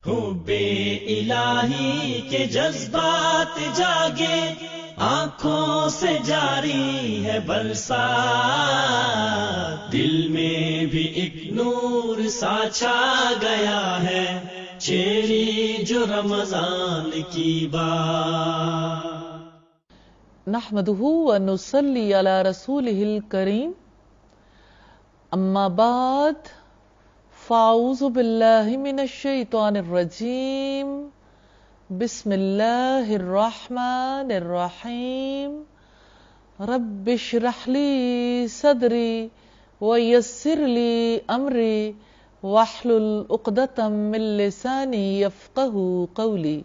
حب الہی کے جذبات جاگے، آنکھوں سے جاری ہے برسات، دل میں بھی ایک نور سا چھا گیا ہے، چھیڑی جو رمضان کی بات۔ نحمدہ ونصلی علی رسولہ الکریم، اما بعد فاعوذ باللہ من الشیطان الرجیم، بسم اللہ الرحمن الرحیم، رب اشرح لی صدری ویسر لی امری واحلل عقدۃ من لسانی یفقہوا قولی۔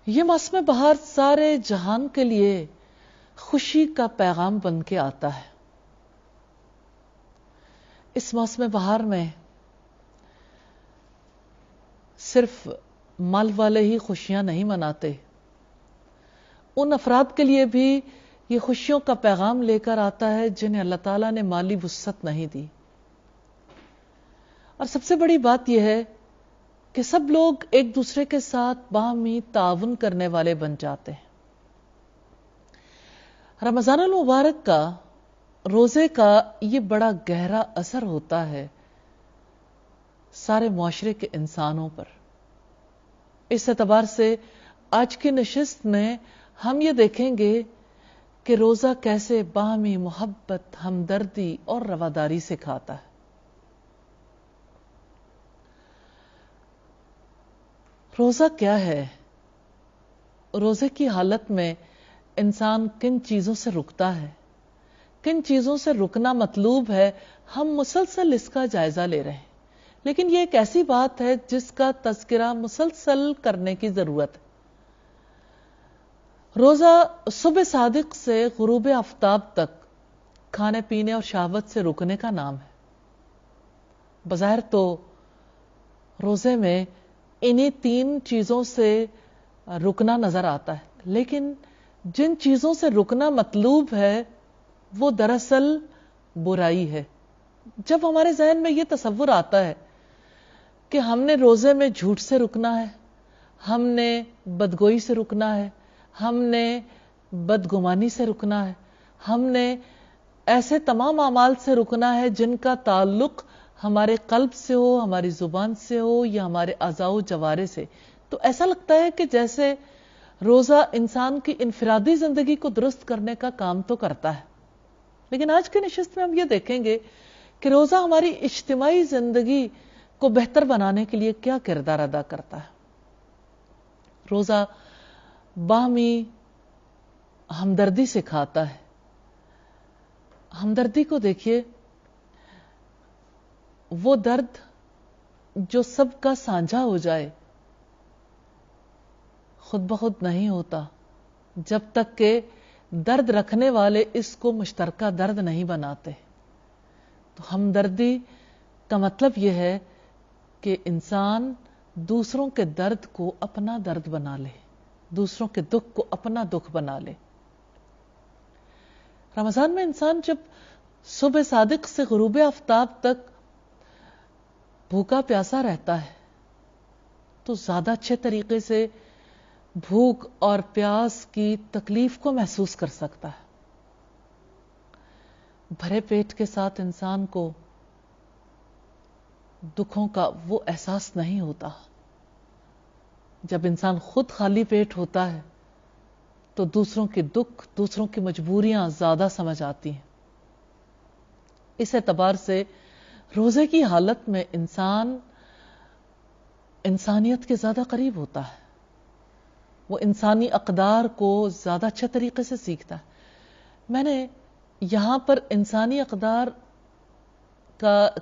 یہ موسم بہار سارے جہان کے لیے خوشی کا پیغام بن کے آتا ہے۔ اس موسم بہار میں صرف مال والے ہی خوشیاں نہیں مناتے، ان افراد کے لیے بھی یہ خوشیوں کا پیغام لے کر آتا ہے جنہیں اللہ تعالیٰ نے مالی وسعت نہیں دی۔ اور سب سے بڑی بات یہ ہے کہ سب لوگ ایک دوسرے کے ساتھ باہمی تعاون کرنے والے بن جاتے ہیں۔ رمضان المبارک کا، روزے کا یہ بڑا گہرا اثر ہوتا ہے سارے معاشرے کے انسانوں پر۔ اس اعتبار سے آج کی نشست میں ہم یہ دیکھیں گے کہ روزہ کیسے باہمی محبت، ہمدردی اور رواداری سکھاتا ہے۔ روزہ کیا ہے؟ روزے کی حالت میں انسان کن چیزوں سے رکتا ہے، کن چیزوں سے رکنا مطلوب ہے، ہم مسلسل اس کا جائزہ لے رہے ہیں۔ لیکن یہ ایک ایسی بات ہے جس کا تذکرہ مسلسل کرنے کی ضرورت ہے۔ روزہ صبح صادق سے غروب آفتاب تک کھانے پینے اور شہوت سے رکنے کا نام ہے۔ بظاہر تو روزے میں انہی تین چیزوں سے رکنا نظر آتا ہے، لیکن جن چیزوں سے رکنا مطلوب ہے وہ دراصل برائی ہے۔ جب ہمارے ذہن میں یہ تصور آتا ہے کہ ہم نے روزے میں جھوٹ سے رکنا ہے، ہم نے بدگوئی سے رکنا ہے، ہم نے بدگمانی سے رکنا ہے، ہم نے ایسے تمام اعمال سے رکنا ہے جن کا تعلق ہمارے قلب سے ہو، ہماری زبان سے ہو یا ہمارے اعضاء و جوارح سے، تو ایسا لگتا ہے کہ جیسے روزہ انسان کی انفرادی زندگی کو درست کرنے کا کام تو کرتا ہے، لیکن آج کی نشست میں ہم یہ دیکھیں گے کہ روزہ ہماری اجتماعی زندگی کو بہتر بنانے کے لیے کیا کردار ادا کرتا ہے۔ روزہ باہمی ہمدردی سکھاتا ہے۔ ہمدردی کو دیکھیے، وہ درد جو سب کا سانجھا ہو جائے خود بخود نہیں ہوتا جب تک کہ درد رکھنے والے اس کو مشترکہ درد نہیں بناتے۔ تو ہمدردی کا مطلب یہ ہے کہ انسان دوسروں کے درد کو اپنا درد بنا لے، دوسروں کے دکھ کو اپنا دکھ بنا لے۔ رمضان میں انسان جب صبح صادق سے غروب آفتاب تک بھوکا پیاسا رہتا ہے تو زیادہ اچھے طریقے سے بھوک اور پیاس کی تکلیف کو محسوس کر سکتا ہے۔ بھرے پیٹ کے ساتھ انسان کو دکھوں کا وہ احساس نہیں ہوتا۔ جب انسان خود خالی پیٹ ہوتا ہے تو دوسروں کے دکھ، دوسروں کی مجبوریاں زیادہ سمجھ آتی ہیں۔ اس اعتبار سے روزے کی حالت میں انسان انسانیت کے زیادہ قریب ہوتا ہے، وہ انسانی اقدار کو زیادہ اچھے طریقے سے سیکھتا ہے۔ میں نے یہاں پر انسانی اقدار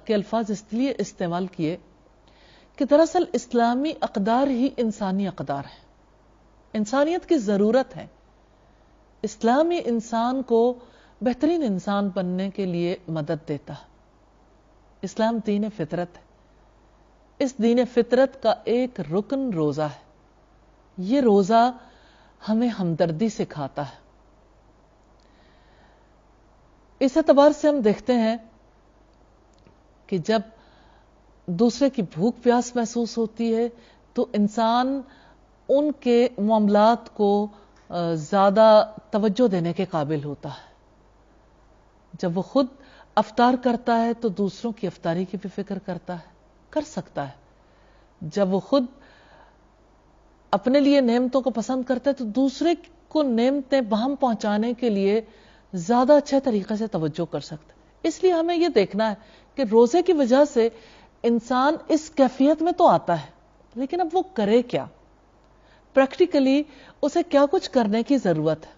کے الفاظ اس لیے استعمال کیے کہ دراصل اسلامی اقدار ہی انسانی اقدار ہیں، انسانیت کی ضرورت ہے۔ اسلامی انسان کو بہترین انسان بننے کے لیے مدد دیتا ہے۔ اسلام دین فطرت ہے، اس دین فطرت کا ایک رکن روزہ ہے۔ یہ روزہ ہمیں ہمدردی سکھاتا ہے۔ اس اعتبار سے ہم دیکھتے ہیں کہ جب دوسرے کی بھوک پیاس محسوس ہوتی ہے تو انسان ان کے معاملات کو زیادہ توجہ دینے کے قابل ہوتا ہے. جب وہ خود افطار کرتا ہے تو دوسروں کی افطاری کی بھی فکر کر سکتا ہے. جب وہ خود اپنے لیے نعمتوں کو پسند کرتا ہے تو دوسرے کو نعمتیں بہم پہنچانے کے لیے زیادہ اچھے طریقے سے توجہ کر سکتا ہے. اس لیے ہمیں یہ دیکھنا ہے کہ روزے کی وجہ سے انسان اس کیفیت میں تو آتا ہے، لیکن اب وہ کرے کیا؟ پریکٹیکلی اسے کیا کچھ کرنے کی ضرورت ہے؟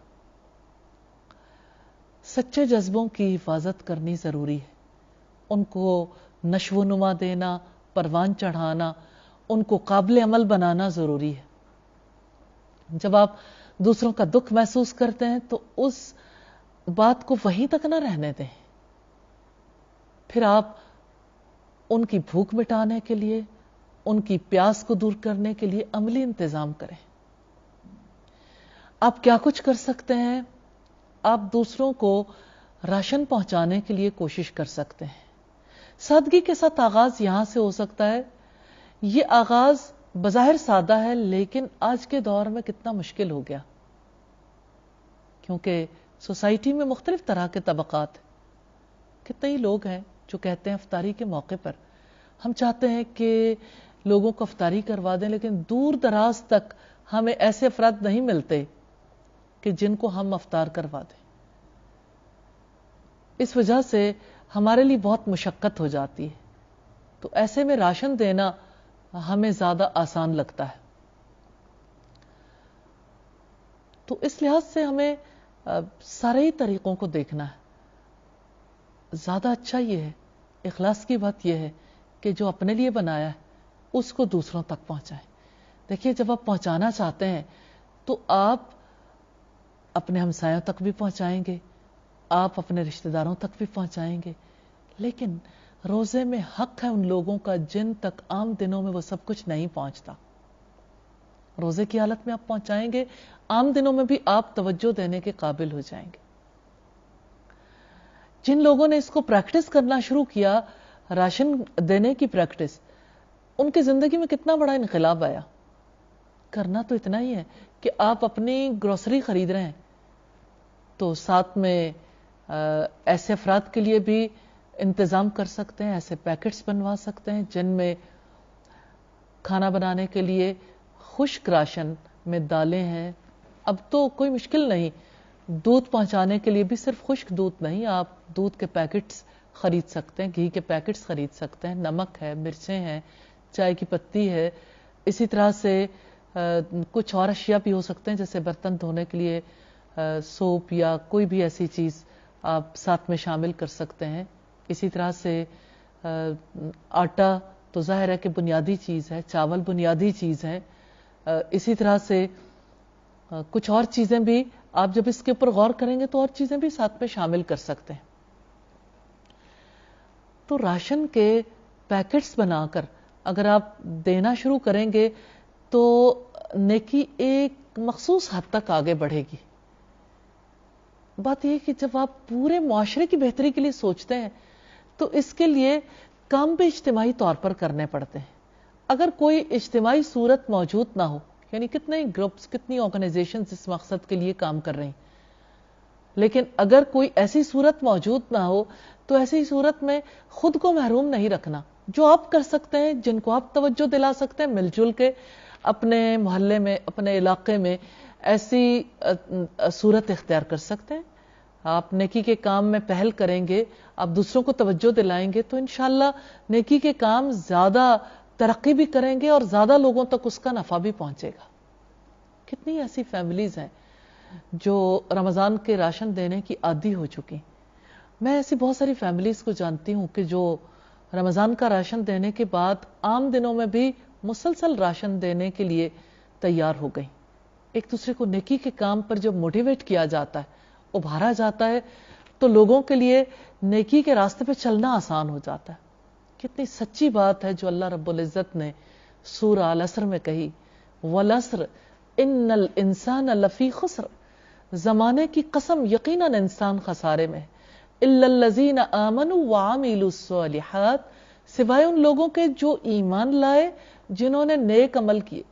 سچے جذبوں کی حفاظت کرنی ضروری ہے، ان کو نشو و نما دینا، پروان چڑھانا، ان کو قابل عمل بنانا ضروری ہے. جب آپ دوسروں کا دکھ محسوس کرتے ہیں تو اس بات کو وہیں تک نہ رہنے دیں، پھر آپ ان کی بھوک مٹانے کے لیے، ان کی پیاس کو دور کرنے کے لیے عملی انتظام کریں. آپ کیا کچھ کر سکتے ہیں؟ آپ دوسروں کو راشن پہنچانے کے لیے کوشش کر سکتے ہیں. سادگی کے ساتھ آغاز یہاں سے ہو سکتا ہے. یہ آغاز بظاہر سادہ ہے لیکن آج کے دور میں کتنا مشکل ہو گیا، کیونکہ سوسائٹی میں مختلف طرح کے طبقات ہیں. کتنے ہی لوگ ہیں جو کہتے ہیں افطاری کے موقع پر ہم چاہتے ہیں کہ لوگوں کو افطاری کروا دیں، لیکن دور دراز تک ہمیں ایسے افراد نہیں ملتے کہ جن کو ہم افطار کروا دیں. اس وجہ سے ہمارے لیے بہت مشقت ہو جاتی ہے. تو ایسے میں راشن دینا ہمیں زیادہ آسان لگتا ہے. تو اس لحاظ سے ہمیں سارے ہی طریقوں کو دیکھنا ہے. زیادہ اچھا یہ ہے، اخلاص کی بات یہ ہے کہ جو اپنے لیے بنایا ہے اس کو دوسروں تک پہنچائیں. دیکھیے جب آپ پہنچانا چاہتے ہیں تو آپ اپنے ہمسایوں تک بھی پہنچائیں گے، آپ اپنے رشتہ داروں تک بھی پہنچائیں گے، لیکن روزے میں حق ہے ان لوگوں کا جن تک عام دنوں میں وہ سب کچھ نہیں پہنچتا. روزے کی حالت میں آپ پہنچائیں گے، عام دنوں میں بھی آپ توجہ دینے کے قابل ہو جائیں گے. جن لوگوں نے اس کو پریکٹس کرنا شروع کیا، راشن دینے کی پریکٹس، ان کی زندگی میں کتنا بڑا انقلاب آیا. کرنا تو اتنا ہی ہے کہ آپ اپنی گروسری خرید رہے ہیں تو ساتھ میں ایسے افراد کے لیے بھی انتظام کر سکتے ہیں، ایسے پیکٹس بنوا سکتے ہیں جن میں کھانا بنانے کے لیے خشک راشن میں دالیں ہیں. اب تو کوئی مشکل نہیں، دودھ پہنچانے کے لیے بھی صرف خشک دودھ نہیں، آپ دودھ کے پیکٹس خرید سکتے ہیں، گھی کے پیکٹس خرید سکتے ہیں، نمک ہے، مرچیں ہیں، چائے کی پتی ہے. اسی طرح سے کچھ اور اشیاء بھی ہو سکتے ہیں جیسے برتن دھونے کے لیے سوپ یا کوئی بھی ایسی چیز آپ ساتھ میں شامل کر سکتے ہیں. اسی طرح سے آٹا تو ظاہر ہے کہ بنیادی چیز ہے، چاول بنیادی چیز ہے. اسی طرح سے کچھ اور چیزیں بھی آپ جب اس کے اوپر غور کریں گے تو اور چیزیں بھی ساتھ میں شامل کر سکتے ہیں. تو راشن کے پیکٹس بنا کر اگر آپ دینا شروع کریں گے تو نیکی ایک مخصوص حد تک آگے بڑھے گی. بات یہ کہ جب آپ پورے معاشرے کی بہتری کے لیے سوچتے ہیں تو اس کے لیے کام بھی اجتماعی طور پر کرنے پڑتے ہیں. اگر کوئی اجتماعی صورت موجود نہ ہو، یعنی کتنے گروپس، کتنی آرگنائزیشنز اس مقصد کے لیے کام کر رہی ہیں، لیکن اگر کوئی ایسی صورت موجود نہ ہو تو ایسی صورت میں خود کو محروم نہیں رکھنا. جو آپ کر سکتے ہیں، جن کو آپ توجہ دلا سکتے ہیں، مل جل کے اپنے محلے میں، اپنے علاقے میں ایسی صورت اختیار کر سکتے ہیں. آپ نیکی کے کام میں پہل کریں گے، آپ دوسروں کو توجہ دلائیں گے تو انشاءاللہ نیکی کے کام زیادہ ترقی بھی کریں گے اور زیادہ لوگوں تک اس کا نفع بھی پہنچے گا. کتنی ایسی فیملیز ہیں جو رمضان کے راشن دینے کی عادی ہو چکی. میں ایسی بہت ساری فیملیز کو جانتی ہوں کہ جو رمضان کا راشن دینے کے بعد عام دنوں میں بھی مسلسل راشن دینے کے لیے تیار ہو گئی. ایک دوسرے کو نیکی کے کام پر جب موٹیویٹ کیا جاتا ہے، ابھارا جاتا ہے، تو لوگوں کے لیے نیکی کے راستے پہ چلنا آسان ہو جاتا ہے. کتنی سچی بات ہے جو اللہ رب العزت نے سورہ العصر میں کہی، والعصر ان الانسان لفی خسر، زمانے کی قسم یقیناً انسان خسارے میں، الا الذین آمنوا وعملوا الصالحات، سوائے ان لوگوں کے جو ایمان لائے، جنہوں نے نیک عمل کیے،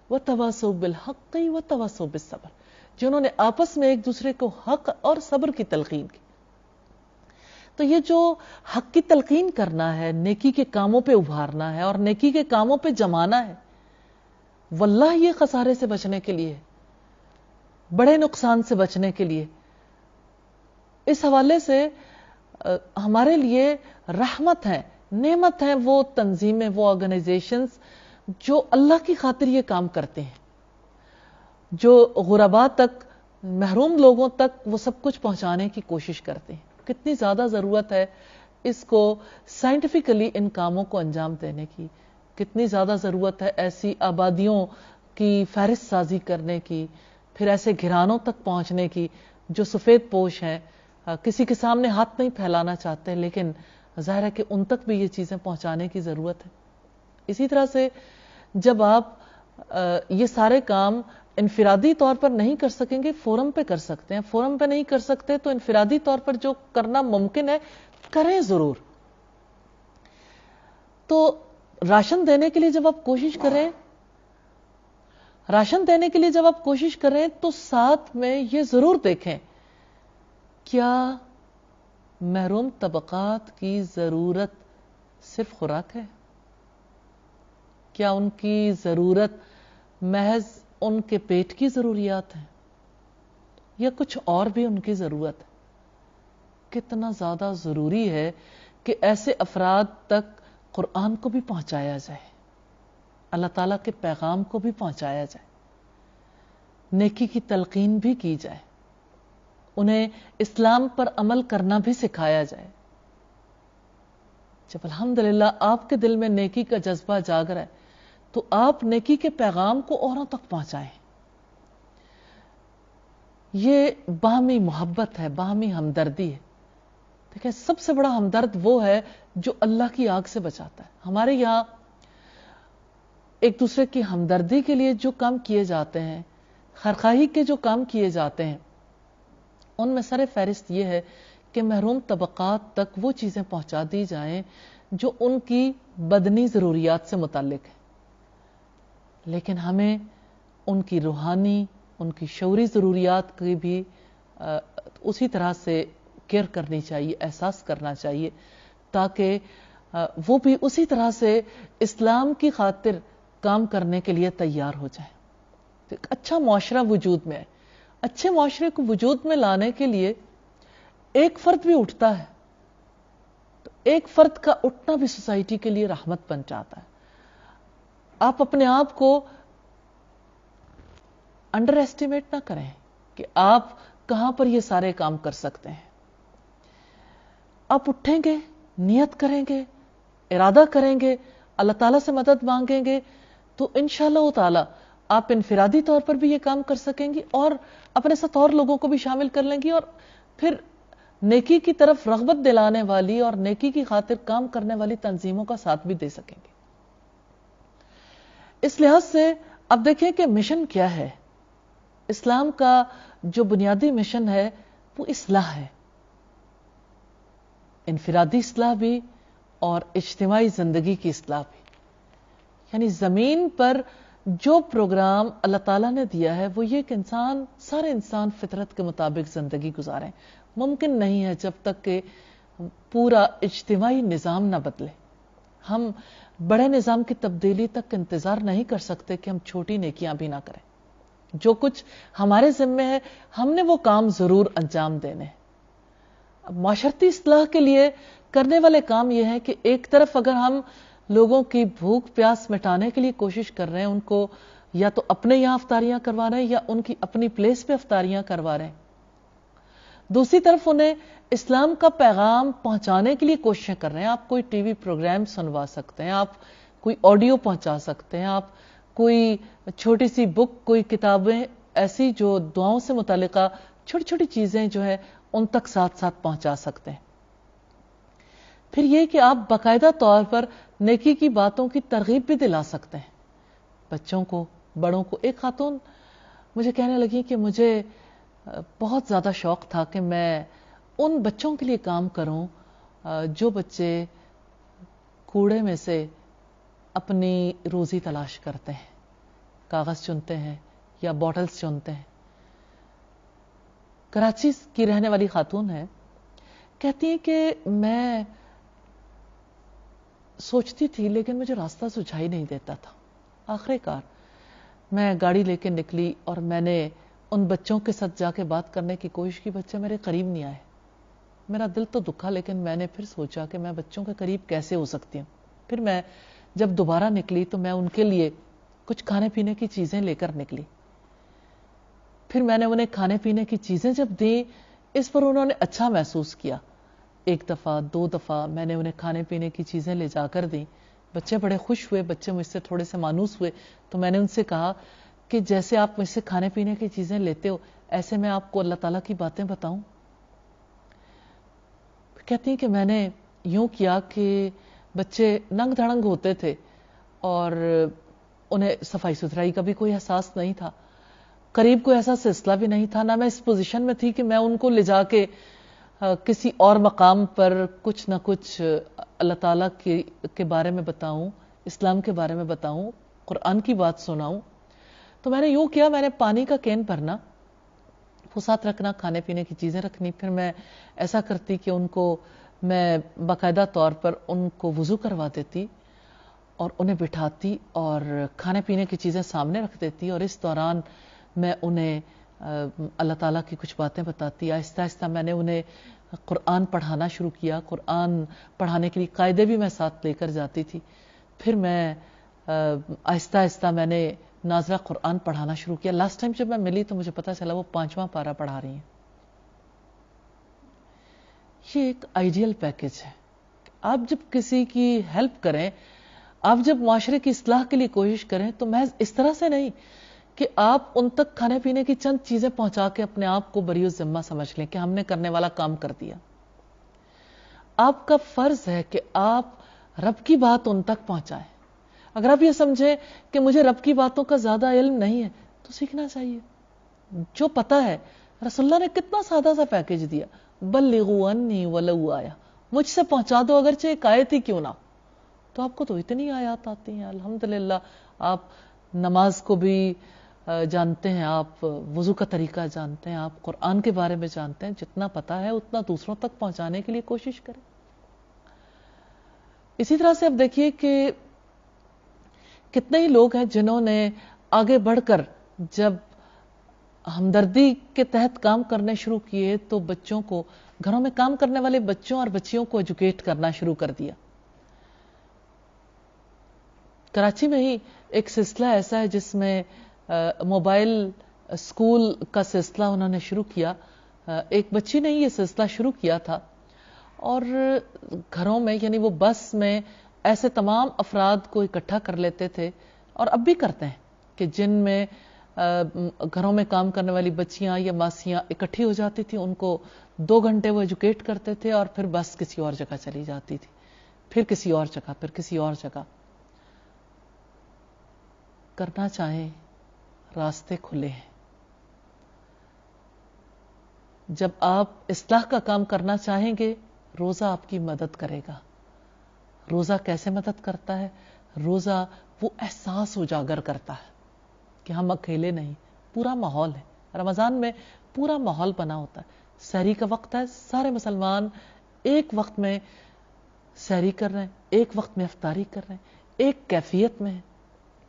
وَتَوَاصَوْا بِالْحَقِّ وَتَوَاصَوْا بِالصَّبْرِ، جنہوں نے آپس میں ایک دوسرے کو حق اور صبر کی تلقین کی۔ تو یہ جو حق کی تلقین کرنا ہے، نیکی کے کاموں پہ ابھارنا ہے اور نیکی کے کاموں پہ جمانا ہے، واللہ یہ خسارے سے بچنے کے لیے، بڑے نقصان سے بچنے کے لیے۔ اس حوالے سے ہمارے لیے رحمت ہے، نعمت ہے وہ تنظیمیں، وہ آرگنائزیشنز جو اللہ کی خاطر یہ کام کرتے ہیں، جو غرباء تک، محروم لوگوں تک وہ سب کچھ پہنچانے کی کوشش کرتے ہیں۔ کتنی زیادہ ضرورت ہے اس کو سائنٹیفکلی ان کاموں کو انجام دینے کی، کتنی زیادہ ضرورت ہے ایسی آبادیوں کی فہرست سازی کرنے کی، پھر ایسے گھرانوں تک پہنچنے کی جو سفید پوش ہیں، کسی کے سامنے ہاتھ نہیں پھیلانا چاہتے، لیکن ظاہر ہے کہ ان تک بھی یہ چیزیں پہنچانے کی ضرورت ہے۔ اسی طرح سے جب آپ یہ سارے کام انفرادی طور پر نہیں کر سکیں گے، فورم پہ کر سکتے ہیں، فورم پہ نہیں کر سکتے تو انفرادی طور پر جو کرنا ممکن ہے کریں ضرور۔ تو راشن دینے کے لیے جب آپ کوشش کریں، تو ساتھ میں یہ ضرور دیکھیں کیا محروم طبقات کی ضرورت صرف خوراک ہے؟ کیا ان کی ضرورت محض ان کے پیٹ کی ضروریات ہیں یا کچھ اور بھی ان کی ضرورت ہے؟ کتنا زیادہ ضروری ہے کہ ایسے افراد تک قرآن کو بھی پہنچایا جائے، اللہ تعالیٰ کے پیغام کو بھی پہنچایا جائے، نیکی کی تلقین بھی کی جائے، انہیں اسلام پر عمل کرنا بھی سکھایا جائے۔ جب الحمدللہ آپ کے دل میں نیکی کا جذبہ جاگ رہا ہے تو آپ نیکی کے پیغام کو اوروں تک پہنچائیں۔ یہ باہمی محبت ہے، باہمی ہمدردی ہے۔ دیکھیں سب سے بڑا ہمدرد وہ ہے جو اللہ کی آگ سے بچاتا ہے۔ ہمارے یہاں ایک دوسرے کی ہمدردی کے لیے جو کام کیے جاتے ہیں، خیرخواہی کے جو کام کیے جاتے ہیں، ان میں سر فہرست یہ ہے کہ محروم طبقات تک وہ چیزیں پہنچا دی جائیں جو ان کی بدنی ضروریات سے متعلق ہیں، لیکن ہمیں ان کی روحانی، ان کی شعوری ضروریات کی بھی اسی طرح سے کیئر کرنی چاہیے، احساس کرنا چاہیے، تاکہ وہ بھی اسی طرح سے اسلام کی خاطر کام کرنے کے لیے تیار ہو جائیں۔ ایک اچھا معاشرہ وجود میں ہے، اچھے معاشرے کو وجود میں لانے کے لیے ایک فرد بھی اٹھتا ہے تو ایک فرد کا اٹھنا بھی سوسائٹی کے لیے رحمت بن جاتا ہے۔ آپ اپنے آپ کو انڈر ایسٹیمیٹ نہ کریں کہ آپ کہاں پر یہ سارے کام کر سکتے ہیں۔ آپ اٹھیں گے، نیت کریں گے، ارادہ کریں گے، اللہ تعالیٰ سے مدد مانگیں گے تو انشاءاللہ تعالیٰ آپ انفرادی طور پر بھی یہ کام کر سکیں گی اور اپنے ساتھ اور لوگوں کو بھی شامل کر لیں گی، اور پھر نیکی کی طرف رغبت دلانے والی اور نیکی کی خاطر کام کرنے والی تنظیموں کا ساتھ بھی دے سکیں گے۔ اس لحاظ سے اب دیکھیں کہ مشن کیا ہے۔ اسلام کا جو بنیادی مشن ہے وہ اصلاح ہے، انفرادی اصلاح بھی اور اجتماعی زندگی کی اصلاح بھی۔ یعنی زمین پر جو پروگرام اللہ تعالیٰ نے دیا ہے وہ یہ کہ سارے انسان فطرت کے مطابق زندگی گزاریں۔ ممکن نہیں ہے جب تک کہ پورا اجتماعی نظام نہ بدلے۔ ہم بڑے نظام کی تبدیلی تک انتظار نہیں کر سکتے کہ ہم چھوٹی نیکیاں بھی نہ کریں۔ جو کچھ ہمارے ذمے ہے ہم نے وہ کام ضرور انجام دینے ہیں۔ اب معاشرتی اصلاح کے لیے کرنے والے کام یہ ہے کہ ایک طرف اگر ہم لوگوں کی بھوک پیاس مٹانے کے لیے کوشش کر رہے ہیں، ان کو یا تو اپنے یہاں افطاریاں کروا رہے ہیں یا ان کی اپنی پلیس پہ افطاریاں کروا رہے ہیں، دوسری طرف انہیں اسلام کا پیغام پہنچانے کے لیے کوششیں کر رہے ہیں۔ آپ کوئی ٹی وی پروگرام سنوا سکتے ہیں، آپ کوئی آڈیو پہنچا سکتے ہیں، آپ کوئی چھوٹی سی بک، کوئی کتابیں ایسی جو دعاؤں سے متعلقہ چھوٹی چھوٹی چیزیں جو ہے ان تک ساتھ ساتھ پہنچا سکتے ہیں۔ پھر یہ کہ آپ باقاعدہ طور پر نیکی کی باتوں کی ترغیب بھی دلا سکتے ہیں بچوں کو، بڑوں کو۔ ایک خاتون مجھے کہنے لگی کہ مجھے بہت زیادہ شوق تھا کہ میں ان بچوں کے لیے کام کروں جو بچے کوڑے میں سے اپنی روزی تلاش کرتے ہیں، کاغذ چنتے ہیں یا بوٹلز چنتے ہیں. کراچی کی رہنے والی خاتون ہے، کہتی ہیں کہ میں سوچتی تھی لیکن مجھے راستہ سجھائی نہیں دیتا تھا. آخر کار میں گاڑی لے کے نکلی اور میں نے ان بچوں کے ساتھ جا کے بات کرنے کی کوشش کی. بچے میرے قریب نہیں آئے. میرا دل تو دکھا، لیکن میں نے پھر سوچا کہ میں بچوں کے قریب کیسے ہو سکتی ہوں. پھر میں جب دوبارہ نکلی تو میں ان کے لیے کچھ کھانے پینے کی چیزیں لے کر نکلی. پھر میں نے انہیں کھانے پینے کی چیزیں جب دیں، اس پر انہوں نے اچھا محسوس کیا. 1 دفعہ 2 دفعہ میں نے انہیں کھانے پینے کی چیزیں لے جا کر دیں. بچے بڑے خوش ہوئے. بچے مجھ سے تھوڑے سے مانوس ہوئے تو میں نے ان سے کہا کہ جیسے آپ مجھ سے کھانے پینے کی چیزیں لیتے ہو، ایسے میں آپ کو اللہ تعالیٰ کی باتیں بتاؤں. کہتی ہیں کہ میں نے یوں کیا کہ بچے ننگ دھڑنگ ہوتے تھے اور انہیں صفائی ستھرائی کا بھی کوئی احساس نہیں تھا، قریب کوئی ایسا سلسلہ بھی نہیں تھا، نہ میں اس پوزیشن میں تھی کہ میں ان کو لے جا کے کسی اور مقام پر کچھ نہ کچھ اللہ تعالیٰ کے بارے میں بتاؤں، اسلام کے بارے میں بتاؤں، قرآن کی بات سناؤں. تو میں نے یوں کیا، میں نے پانی کا کین بھرنا، وہ ساتھ رکھنا، کھانے پینے کی چیزیں رکھنی. پھر میں ایسا کرتی کہ ان کو میں باقاعدہ طور پر ان کو وضو کروا دیتی اور انہیں بٹھاتی اور کھانے پینے کی چیزیں سامنے رکھ دیتی، اور اس دوران میں انہیں اللہ تعالیٰ کی کچھ باتیں بتاتی. آہستہ آہستہ میں نے انہیں قرآن پڑھانا شروع کیا. قرآن پڑھانے کے لیے قاعدے بھی میں ساتھ لے کر جاتی تھی. پھر میں آہستہ آہستہ میں نے ناظرہ قرآن پڑھانا شروع کیا. لاسٹ ٹائم جب میں ملی تو مجھے پتا چلا وہ 5واں پارہ پڑھا رہی ہیں. یہ ایک آئیڈیل پیکج ہے. آپ جب کسی کی ہیلپ کریں، آپ جب معاشرے کی اصلاح کے لیے کوشش کریں تو محض اس طرح سے نہیں کہ آپ ان تک کھانے پینے کی چند چیزیں پہنچا کے اپنے آپ کو بری الذمہ سمجھ لیں کہ ہم نے کرنے والا کام کر دیا. آپ کا فرض ہے کہ آپ رب کی بات ان تک پہنچائیں. اگر آپ یہ سمجھیں کہ مجھے رب کی باتوں کا زیادہ علم نہیں ہے تو سیکھنا چاہیے. جو پتا ہے، رسول اللہ نے کتنا سادہ سا پیکج دیا، بلغوا انی ولو آیا، مجھ سے پہنچا دو اگرچہ ایک آیت ہی کیوں نہ. تو آپ کو تو اتنی آیات آتی ہیں الحمدللہ. آپ نماز کو بھی جانتے ہیں، آپ وضو کا طریقہ جانتے ہیں، آپ قرآن کے بارے میں جانتے ہیں. جتنا پتا ہے اتنا دوسروں تک پہنچانے کے لیے کوشش کریں. اسی طرح سے اب دیکھیے کہ کتنے ہی لوگ ہیں جنہوں نے آگے بڑھ کر جب ہمدردی کے تحت کام کرنے شروع کیے تو بچوں کو، گھروں میں کام کرنے والے بچوں اور بچیوں کو ایجوکیٹ کرنا شروع کر دیا. کراچی میں ہی ایک سلسلہ ایسا ہے جس میں موبائل اسکول کا سلسلہ انہوں نے شروع کیا. ایک بچی نے یہ سلسلہ شروع کیا تھا اور گھروں میں، یعنی وہ بس میں ایسے تمام افراد کو اکٹھا کر لیتے تھے اور اب بھی کرتے ہیں کہ جن میں گھروں میں کام کرنے والی بچیاں یا ماسیاں اکٹھی ہو جاتی تھی، ان کو 2 گھنٹے وہ ایجوکیٹ کرتے تھے اور پھر بس کسی اور جگہ چلی جاتی تھی، پھر کسی اور جگہ، پھر کسی اور جگہ. کرنا چاہیں راستے کھلے ہیں. جب آپ اصلاح کا کام کرنا چاہیں گے، روزہ آپ کی مدد کرے گا. روزہ کیسے مدد کرتا ہے؟ روزہ وہ احساس اجاگر کرتا ہے کہ ہم اکیلے نہیں، پورا ماحول ہے. رمضان میں پورا ماحول بنا ہوتا ہے. سحری کا وقت ہے، سارے مسلمان ایک وقت میں سحری کر رہے ہیں، ایک وقت میں افطاری کر رہے ہیں، ایک کیفیت میں ہے.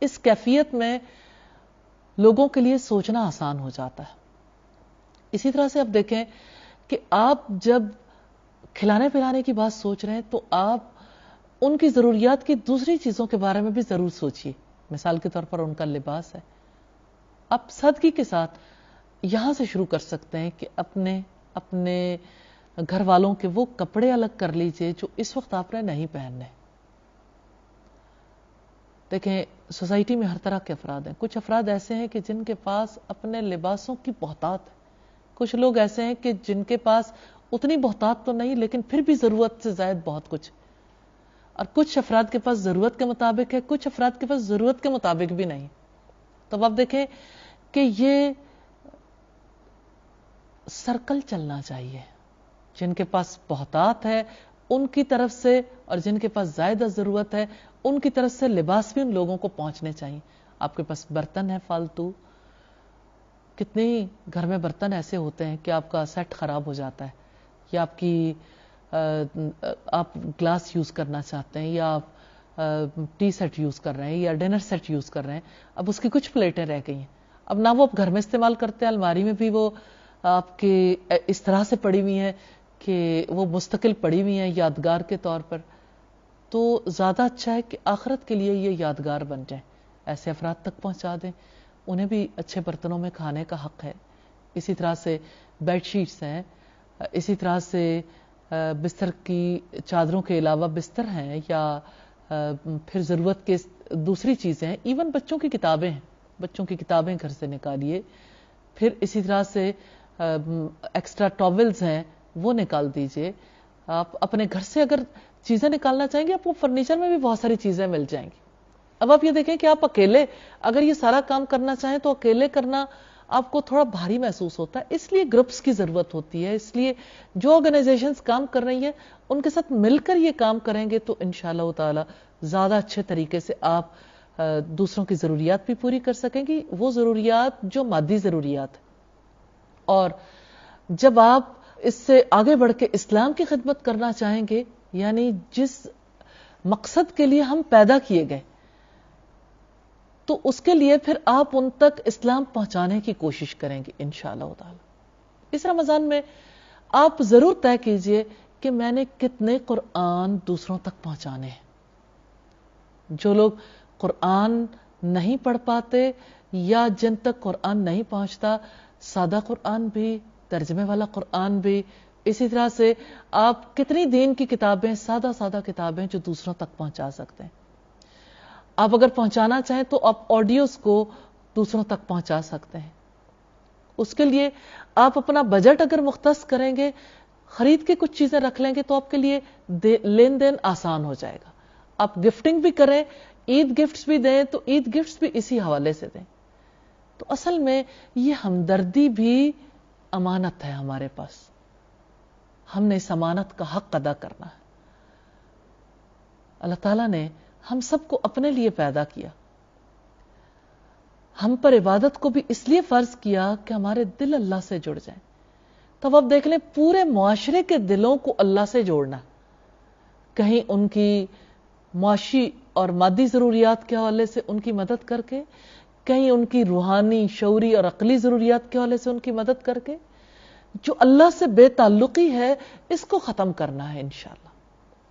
اس کیفیت میں لوگوں کے لیے سوچنا آسان ہو جاتا ہے. اسی طرح سے اب دیکھیں کہ آپ جب کھلانے پلانے کی بات سوچ رہے ہیں تو آپ ان کی ضروریات کی دوسری چیزوں کے بارے میں بھی ضرور سوچیے. مثال کے طور پر ان کا لباس ہے. آپ صدقے کے ساتھ یہاں سے شروع کر سکتے ہیں کہ اپنے گھر والوں کے وہ کپڑے الگ کر لیجئے جو اس وقت آپ نے نہیں پہننے. دیکھیں سوسائٹی میں ہر طرح کے افراد ہیں. کچھ افراد ایسے ہیں کہ جن کے پاس اپنے لباسوں کی بہتات ہے. کچھ لوگ ایسے ہیں کہ جن کے پاس اتنی بہتات تو نہیں لیکن پھر بھی ضرورت سے زائد بہت کچھ. اور کچھ افراد کے پاس ضرورت کے مطابق ہے، کچھ افراد کے پاس ضرورت کے مطابق بھی نہیں. تو آپ دیکھیں کہ یہ سرکل چلنا چاہیے. جن کے پاس بہتات ہے ان کی طرف سے، اور جن کے پاس زائدہ ضرورت ہے ان کی طرف سے لباس بھی ان لوگوں کو پہنچنے چاہیے. آپ کے پاس برتن ہے فالتو، کتنے ہی گھر میں برتن ایسے ہوتے ہیں کہ آپ کا سیٹ خراب ہو جاتا ہے، یا آپ گلاس یوز کرنا چاہتے ہیں، یا آپ ٹی سیٹ یوز کر رہے ہیں، یا ڈنر سیٹ یوز کر رہے ہیں، اب اس کی کچھ پلیٹیں رہ گئی ہیں، اب نہ وہ آپ گھر میں استعمال کرتے ہیں، الماری میں بھی وہ آپ کے اس طرح سے پڑی ہوئی ہیں کہ وہ مستقل پڑی ہوئی ہیں یادگار کے طور پر. تو زیادہ اچھا ہے کہ آخرت کے لیے یہ یادگار بن جائیں، ایسے افراد تک پہنچا دیں، انہیں بھی اچھے برتنوں میں کھانے کا حق ہے. اسی طرح سے بیڈ شیٹس ہیں، اسی طرح سے بستر کی چادروں کے علاوہ بستر ہیں، یا پھر ضرورت کے دوسری چیزیں ہیں، ایون بچوں کی کتابیں ہیں، بچوں کی کتابیں گھر سے نکالیے. پھر اسی طرح سے ایکسٹرا ٹاولز ہیں وہ نکال دیجئے. آپ اپنے گھر سے اگر چیزیں نکالنا چاہیں گے، آپ کو فرنیچر میں بھی بہت ساری چیزیں مل جائیں گی. اب آپ یہ دیکھیں کہ آپ اکیلے اگر یہ سارا کام کرنا چاہیں تو اکیلے کرنا آپ کو تھوڑا بھاری محسوس ہوتا ہے، اس لیے گروپس کی ضرورت ہوتی ہے. اس لیے جو آرگنائزیشنز کام کر رہی ہیں ان کے ساتھ مل کر یہ کام کریں گے تو انشاءاللہ تعالی زیادہ اچھے طریقے سے آپ دوسروں کی ضروریات بھی پوری کر سکیں گی، وہ ضروریات جو مادی ضروریات ہیں. اور جب آپ اس سے آگے بڑھ کے اسلام کی خدمت کرنا چاہیں گے، یعنی جس مقصد کے لیے ہم پیدا کیے گئے، تو اس کے لیے پھر آپ ان تک اسلام پہنچانے کی کوشش کریں گے انشاءاللہ تعالی. اس رمضان میں آپ ضرور طے کیجئے کہ میں نے کتنے قرآن دوسروں تک پہنچانے ہیں. جو لوگ قرآن نہیں پڑھ پاتے یا جن تک قرآن نہیں پہنچتا، سادہ قرآن بھی، ترجمے والا قرآن بھی، اسی طرح سے آپ کتنی دین کی کتابیں، سادہ کتابیں جو دوسروں تک پہنچا سکتے ہیں. آپ اگر پہنچانا چاہیں تو آپ آڈیوز کو دوسروں تک پہنچا سکتے ہیں. اس کے لیے آپ اپنا بجٹ اگر مختص کریں گے، خرید کے کچھ چیزیں رکھ لیں گے تو آپ کے لیے لین دین آسان ہو جائے گا. آپ گفٹنگ بھی کریں، عید گفٹس بھی دیں تو عید گفٹس بھی اسی حوالے سے دیں. تو اصل میں یہ ہمدردی بھی امانت ہے ہمارے پاس، ہم نے اس امانت کا حق ادا کرنا ہے. اللہ تعالیٰ نے ہم سب کو اپنے لیے پیدا کیا، ہم پر عبادت کو بھی اس لیے فرض کیا کہ ہمارے دل اللہ سے جڑ جائیں. تب آپ دیکھ لیں پورے معاشرے کے دلوں کو اللہ سے جوڑنا، کہیں ان کی معاشی اور مادی ضروریات کے حوالے سے ان کی مدد کر کے، کہیں ان کی روحانی، شعوری اور عقلی ضروریات کے حوالے سے ان کی مدد کر کے. جو اللہ سے بے تعلقی ہے اس کو ختم کرنا ہے انشاءاللہ.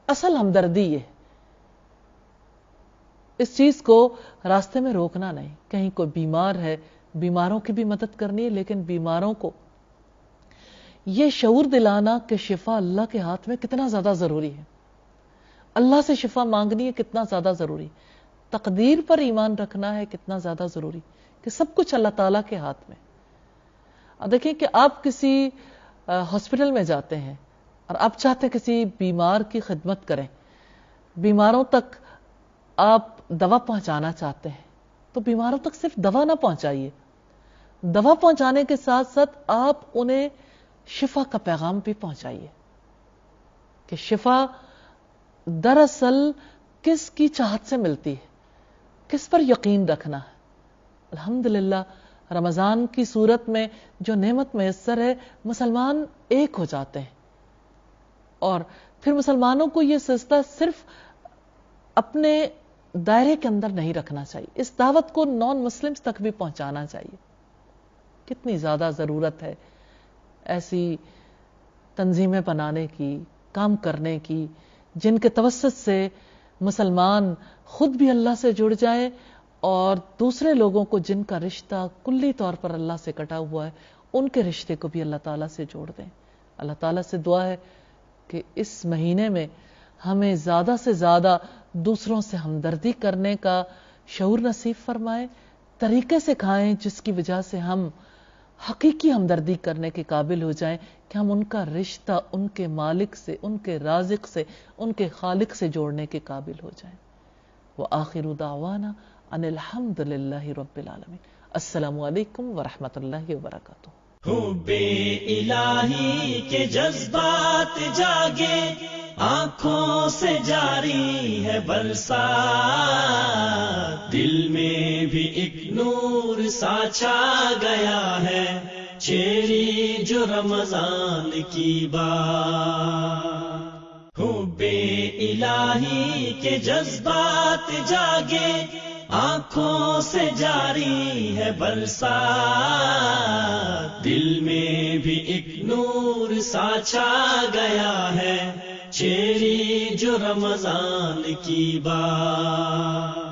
اصل ہمدردی یہ ہے، اس چیز کو راستے میں روکنا نہیں. کہیں کوئی بیمار ہے، بیماروں کی بھی مدد کرنی ہے، لیکن بیماروں کو یہ شعور دلانا کہ شفا اللہ کے ہاتھ میں کتنا زیادہ ضروری ہے، اللہ سے شفا مانگنی ہے کتنا زیادہ ضروری، تقدیر پر ایمان رکھنا ہے کتنا زیادہ ضروری، کہ سب کچھ اللہ تعالیٰ کے ہاتھ میں. اب دیکھیں کہ آپ کسی ہاسپٹل میں جاتے ہیں اور آپ چاہتے ہیں کسی بیمار کی خدمت کریں، بیماروں تک آپ دوا پہنچانا چاہتے ہیں تو بیماروں تک صرف دوا نہ پہنچائیے، دوا پہنچانے کے ساتھ ساتھ آپ انہیں شفا کا پیغام بھی پہنچائیے کہ شفا دراصل کس کی چاہت سے ملتی ہے، کس پر یقین رکھنا ہے. الحمدللہ رمضان کی صورت میں جو نعمت میسر ہے، مسلمان ایک ہو جاتے ہیں، اور پھر مسلمانوں کو یہ سلسلہ صرف اپنے دائرے کے اندر نہیں رکھنا چاہیے، اس دعوت کو نان مسلمز تک بھی پہنچانا چاہیے. کتنی زیادہ ضرورت ہے ایسی تنظیمیں بنانے کی، کام کرنے کی، جن کے توسط سے مسلمان خود بھی اللہ سے جڑ جائیں اور دوسرے لوگوں کو جن کا رشتہ کلی طور پر اللہ سے کٹا ہوا ہے ان کے رشتے کو بھی اللہ تعالیٰ سے جوڑ دیں. اللہ تعالیٰ سے دعا ہے کہ اس مہینے میں ہمیں زیادہ سے زیادہ دوسروں سے ہمدردی کرنے کا شعور نصیب فرمائے، طریقے سکھائیں جس کی وجہ سے ہم حقیقی ہمدردی کرنے کے قابل ہو جائیں کہ ہم ان کا رشتہ ان کے مالک سے، ان کے رازق سے، ان کے خالق سے جوڑنے کے قابل ہو جائیں. وآخر دعوانا ان الحمد للہ رب العالمین. السلام علیکم ورحمۃ اللہ وبرکاتہ. حب الہی کے جذبات جاگے آنکھوں سے جاری ہے برسات، دل میں بھی ایک نور سا چھا گیا ہے، چھیڑی جو رمضان کی بات۔ حب الہی کے جذبات جاگے، آنکھوں سے جاری ہے برسات، دل میں بھی ایک نور سا چھا گیا ہے، چھیڑی جو رمضان کی بات۔